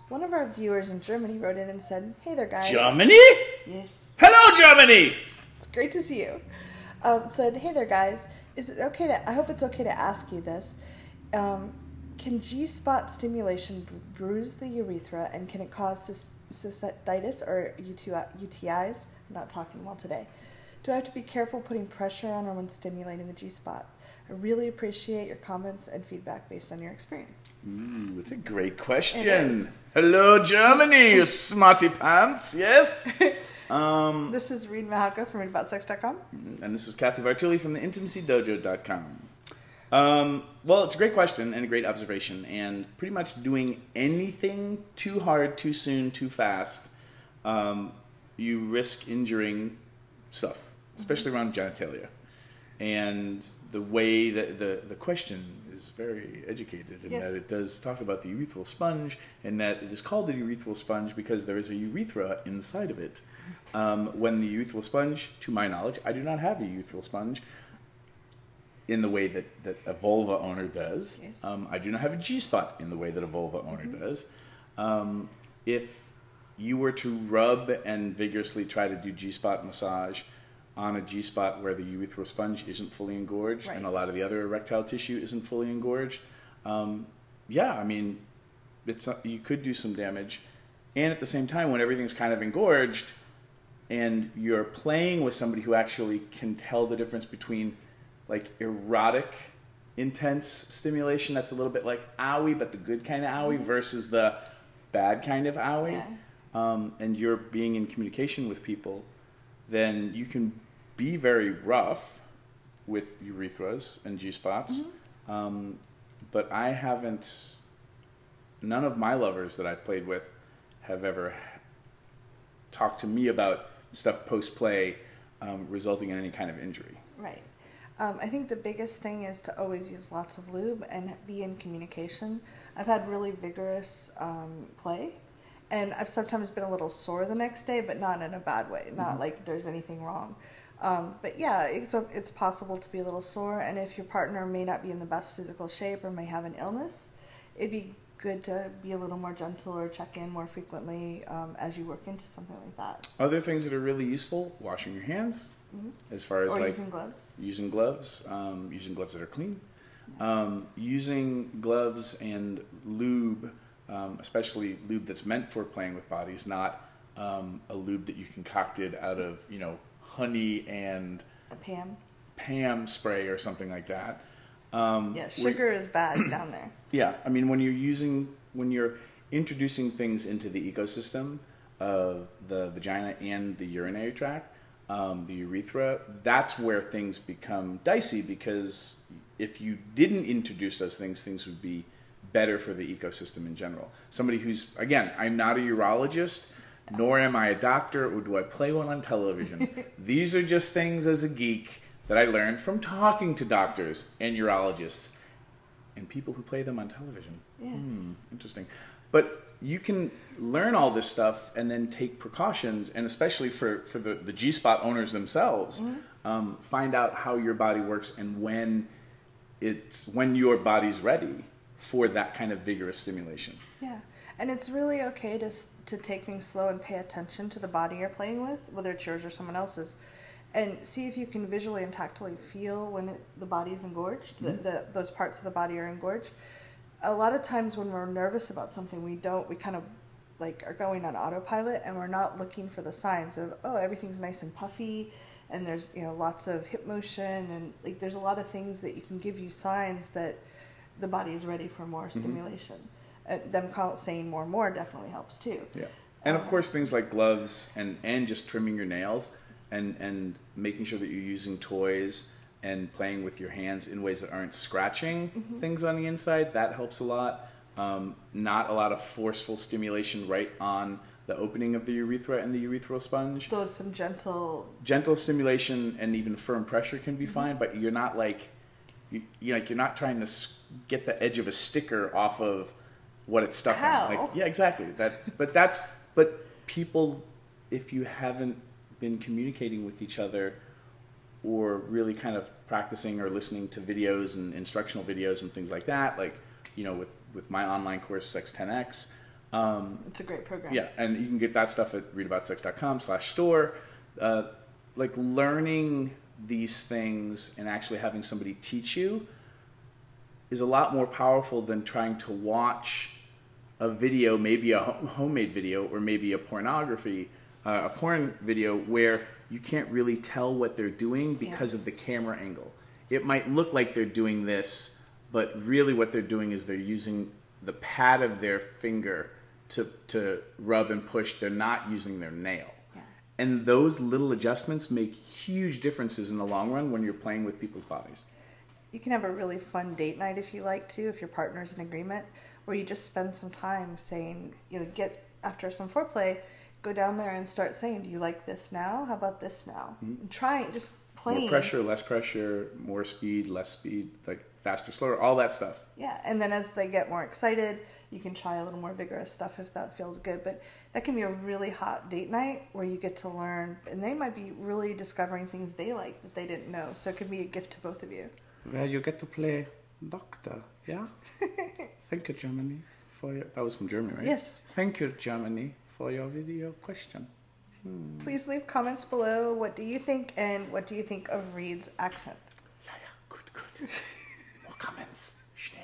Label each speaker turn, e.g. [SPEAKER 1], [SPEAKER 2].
[SPEAKER 1] One of our viewers in Germany wrote in and said, "Hey there, guys."
[SPEAKER 2] Germany?
[SPEAKER 1] Yes.
[SPEAKER 2] Hello, Germany!
[SPEAKER 1] It's great to see you. Said, "Hey there, guys. Is it okay to? I hope it's okay to ask you this. Can G-spot stimulation bruise the urethra, and can it cause cystitis or UTIs? I'm not talking well today. Do I have to be careful putting pressure on her when stimulating the G-spot? I really appreciate your comments and feedback based on your experience."
[SPEAKER 2] Ooh, that's a great question. Hello, Germany, you smarty pants. Yes.
[SPEAKER 1] This is Reid from ReidAboutSex.com.
[SPEAKER 2] And this is Cathy from the IntimacyDojo.com. Well, it's a great question and a great observation, and pretty much doing anything too hard, too soon, too fast, you risk injuring stuff, especially around genitalia. And the way that the question is very educated in that it does talk about the urethral sponge, and that it is called the urethral sponge because there is a urethra inside of it. When the urethral sponge, to my knowledge, I do not have a urethral sponge in the way that a vulva owner does.
[SPEAKER 1] Yes.
[SPEAKER 2] I do not have a G-spot in the way that a vulva owner does. If you were to rub and vigorously try to do G-spot massage on a G-spot where the urethral sponge isn't fully engorged and a lot of the other erectile tissue isn't fully engorged, yeah, I mean, you could do some damage. And at the same time, when everything's kind of engorged and you're playing with somebody who actually can tell the difference between like erotic, intense stimulation that's a little bit like Owie, but the good kind of Owie versus the bad kind of Owie, and you're being in communication with people, then you can be very rough with urethras and G-spots. But I haven't, none of my lovers that I've played with have ever talked to me about stuff post-play resulting in any kind of injury.
[SPEAKER 1] Right. I think the biggest thing is to always use lots of lube and be in communication. I've had really vigorous play, and I've sometimes been a little sore the next day, but not in a bad way, not like there's anything wrong. But yeah, it's possible to be a little sore, and if your partner may not be in the best physical shape or may have an illness, it'd be good to be a little more gentle or check in more frequently as you work into something like that.
[SPEAKER 2] Other things that are really useful: washing your hands, as far as like
[SPEAKER 1] using gloves.
[SPEAKER 2] Using gloves that are clean, using gloves and lube, especially lube that's meant for playing with bodies, not a lube that you concocted out of honey and
[SPEAKER 1] a
[SPEAKER 2] Pam spray or something like that.
[SPEAKER 1] Yeah, sugar is bad down there.
[SPEAKER 2] Yeah, I mean when you're introducing things into the ecosystem of the vagina and the urinary tract, the urethra, that's where things become dicey, because if you didn't introduce those things would be better for the ecosystem in general. Somebody who's, again, I'm not a urologist, nor am I a doctor, or do I play one on television. These are just things as a geek that I learned from talking to doctors and urologists and people who play them on television.
[SPEAKER 1] Yes.
[SPEAKER 2] Interesting. But you can learn all this stuff and then take precautions, and especially for the G-spot owners themselves, find out how your body works and when your body's ready for that kind of vigorous stimulation.
[SPEAKER 1] Yeah, and it's really okay to take things slow and pay attention to the body you're playing with, whether it's yours or someone else's, and see if you can visually and tactily feel when the body is engorged, those parts of the body are engorged. A lot of times when we're nervous about something, we kind of like are going on autopilot, and we're not looking for the signs of, oh, everything's nice and puffy, and there's lots of hip motion, and like there's a lot of things that you can give you signs that the body is ready for more stimulation. Them saying more and more definitely helps too. Yeah,
[SPEAKER 2] and of course things like gloves and just trimming your nails and making sure that you're using toys and playing with your hands in ways that aren't scratching things on the inside, that helps a lot. Not a lot of forceful stimulation right on the opening of the urethra and the urethral sponge.
[SPEAKER 1] So some gentle
[SPEAKER 2] stimulation and even firm pressure can be fine, but you're not like you're not trying to get the edge of a sticker off of what it's stuck on. Like, yeah, exactly. But people, if you haven't been communicating with each other or really kind of practicing or listening to videos and instructional videos and things like that, like with my online course Sex 10X,
[SPEAKER 1] It's a great program.
[SPEAKER 2] Yeah, and you can get that stuff at readaboutsex.com/store. Like learning these things and actually having somebody teach you is a lot more powerful than trying to watch a video, maybe a homemade video or maybe a porn video where you can't really tell what they're doing because of the camera angle. It might look like they're doing this, but really what they're doing is they're using the pad of their finger to rub and push. They're not using their nail. Yeah. And those little adjustments make huge differences in the long run when you're playing with people's bodies.
[SPEAKER 1] You can have a really fun date night if you like to, if your partner's in agreement, where you just spend some time saying, get after some foreplay, go down there and start saying, do you like this now? How about this now? Mm-hmm. And try just playing.
[SPEAKER 2] More pressure, less pressure, more speed, less speed, like faster, slower, all that stuff.
[SPEAKER 1] Yeah, and then as they get more excited, you can try a little more vigorous stuff if that feels good. But that can be a really hot date night where you get to learn, and they might be really discovering things they like that they didn't know. So it could be a gift to both of you.
[SPEAKER 2] Where you get to play doctor, yeah? Thank you, Germany, for your... That was from Germany, right?
[SPEAKER 1] Yes.
[SPEAKER 2] Thank you, Germany, for your video question.
[SPEAKER 1] Please leave comments below. What do you think, and what do you think of Reid's accent?
[SPEAKER 2] Yeah, good. More comments. Schnell.